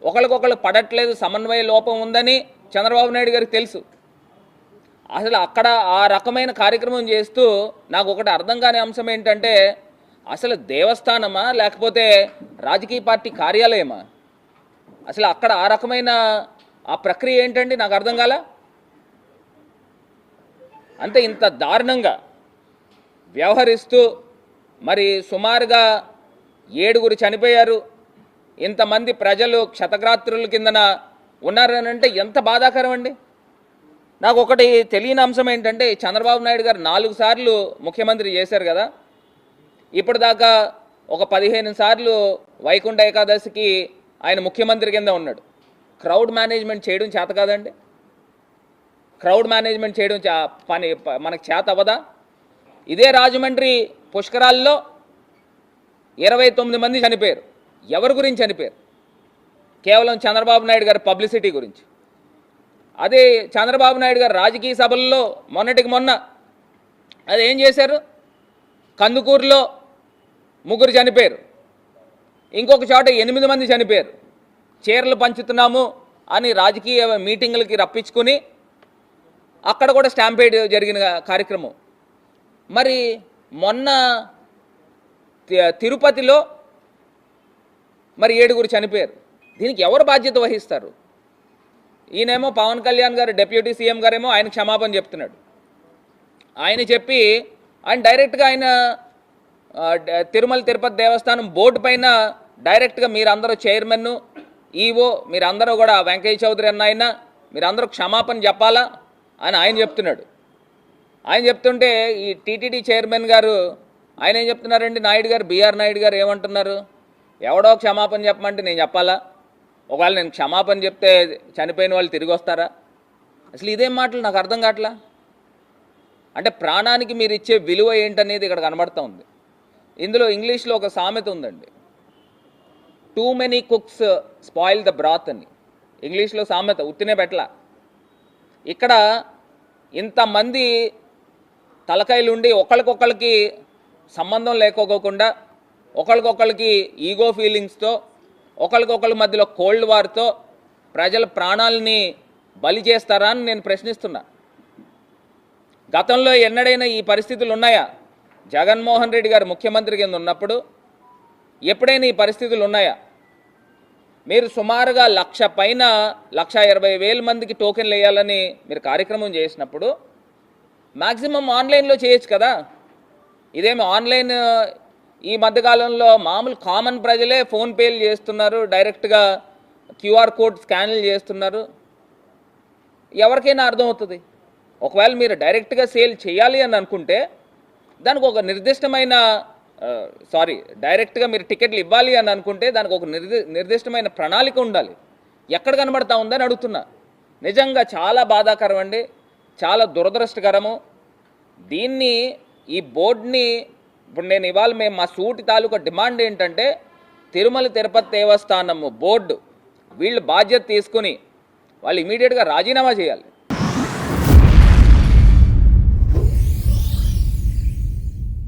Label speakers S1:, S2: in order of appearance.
S1: ఒకరికొకరు పడట్లేదు, సమన్వయ లోపం ఉందని చంద్రబాబు నాయుడు గారికి తెలుసు. అసలు అక్కడ ఆ రకమైన కార్యక్రమం చేస్తూ నాకు ఒకటి అర్థం కాని అంశం ఏంటంటే, అసలు దేవస్థానమా లేకపోతే రాజకీయ పార్టీ కార్యాలయమా? అసలు అక్కడ ఆ రకమైన ఆ ప్రక్రియ ఏంటండి, నాకు అర్థం కాల. అంటే ఇంత దారుణంగా వ్యవహరిస్తూ మరి సుమారుగా 7 చనిపోయారు, ఇంతమంది ప్రజలు క్షతగాత్రుల కిందన ఉన్నారని అంటే ఎంత బాధాకరం అండి. నాకు ఒకటి తెలియని అంశం ఏంటంటే, చంద్రబాబు నాయుడు గారు 4 సార్లు ముఖ్యమంత్రి చేశారు కదా, ఇప్పటిదాకా ఒక 15 సార్లు వైకుంఠ ఏకాదశికి ఆయన ముఖ్యమంత్రి కింద ఉన్నాడు. క్రౌడ్ మేనేజ్మెంట్ చేయడం చేత కాదండి? క్రౌడ్ మేనేజ్మెంట్ చేయడం పని మనకు చేత అవ్వదా? ఇదే రాజమండ్రి పుష్కరాల్లో 29 మంది చనిపోయారు. ఎవరి గురించి చనిపోయారు? కేవలం చంద్రబాబు నాయుడు గారి పబ్లిసిటీ గురించి. అదే చంద్రబాబు నాయుడు గారు రాజకీయ సభల్లో మొన్నటికి మొన్న అది ఏం చేశారు? కందుకూరులో 3 చనిపోయారు, ఇంకొక చోట 8 మంది చనిపోయారు. చీరలు పంచుతున్నాము అని రాజకీయ మీటింగులకి రప్పించుకొని అక్కడ కూడా స్టాంపేడ్ జరిగిన కార్యక్రమం. మరి మొన్న తిరుపతిలో మరి 7 చనిపోయారు. దీనికి ఎవరు బాధ్యత వహిస్తారు? ఈయనేమో పవన్ కళ్యాణ్ గారు డిప్యూటీ సీఎం గారేమో ఆయన క్షమాపణ చెప్తున్నాడు. ఆయన చెప్పి ఆయన డైరెక్ట్గా ఆయన తిరుమల తిరుపతి దేవస్థానం బోర్డు పైన డైరెక్ట్గా మీరందరూ చైర్మన్, ఈవో మీరందరూ కూడా వెంకయ్య చౌదరి అన్న ఆయన మీరందరూ క్షమాపణ చెప్పాలా అని ఆయన చెప్తున్నాడు. ఆయన చెప్తుంటే ఈ టీటీడీ చైర్మన్ గారు ఆయన ఏం చెప్తున్నారండి, నాయుడు గారు బిఆర్ నాయుడు గారు ఏమంటున్నారు, ఎవడో క్షమాపణ చెప్పమంటే నేను చెప్పాలా? ఒకవేళ నేను క్షమాపణ చెప్తే చనిపోయిన వాళ్ళు తిరిగి వస్తారా? అసలు ఇదేం మాటలు నాకు అర్థం కావట్లా. అంటే ప్రాణానికి మీరు ఇచ్చే విలువ ఏంటనేది ఇక్కడ కనబడుతూ ఉంది. ఇందులో ఇంగ్లీష్లో ఒక సామెత ఉందండి, too many cooks spoil the బ్రాత్ అని. ఇంగ్లీష్లో సామెత ఉత్తినే పెట్టలా. ఇక్కడ ఇంతమంది తలకాయలుండి ఒకరికొకరికి సంబంధం లేకోకుండా ఒకరికొకరికి ఈగో ఫీలింగ్స్తో ఒకరికొకరి మధ్యలో కోల్డ్ వార్తో ప్రజల ప్రాణాలని బలి చేస్తారా అని నేను ప్రశ్నిస్తున్నా. గతంలో ఎన్నడైనా ఈ పరిస్థితులు ఉన్నాయా? జగన్మోహన్ రెడ్డి గారు ముఖ్యమంత్రి కింద ఉన్నప్పుడు ఎప్పుడైనా ఈ పరిస్థితులు ఉన్నాయా? మీరు సుమారుగా 1,00,000 పైన 1,20,000 మందికి టోకెన్లు వేయాలని మీరు కార్యక్రమం చేసినప్పుడు మ్యాక్సిమం ఆన్లైన్లో చేయొచ్చు కదా. ఇదేమి ఆన్లైన్ ఈ మధ్యకాలంలో మామూలు కామన్ ప్రజలే ఫోన్పేలు చేస్తున్నారు, డైరెక్ట్గా క్యూఆర్ కోడ్ స్కాన్లు చేస్తున్నారు. ఎవరికైనా అర్థమవుతుంది. ఒకవేళ మీరు డైరెక్ట్గా సేల్ చేయాలి అని అనుకుంటే దానికి ఒక నిర్దిష్టమైన డైరెక్ట్గా మీరు టికెట్లు ఇవ్వాలి అని అనుకుంటే దానికి ఒక నిర్దిష్టమైన ప్రణాళిక ఉండాలి. ఎక్కడ కనబడతా ఉందని అడుగుతున్నా. నిజంగా చాలా బాధాకరం అండి, చాలా దురదృష్టకరము. దీన్ని ఈ బోర్డుని ఇప్పుడు నేను ఇవాళ మేము మా సూటి తాలూకా డిమాండ్ ఏంటంటే, తిరుమల తిరుపతి దేవస్థానము బోర్డు వీళ్ళు బాధ్యత తీసుకుని వాళ్ళు ఇమీడియట్గా రాజీనామా చేయాలి.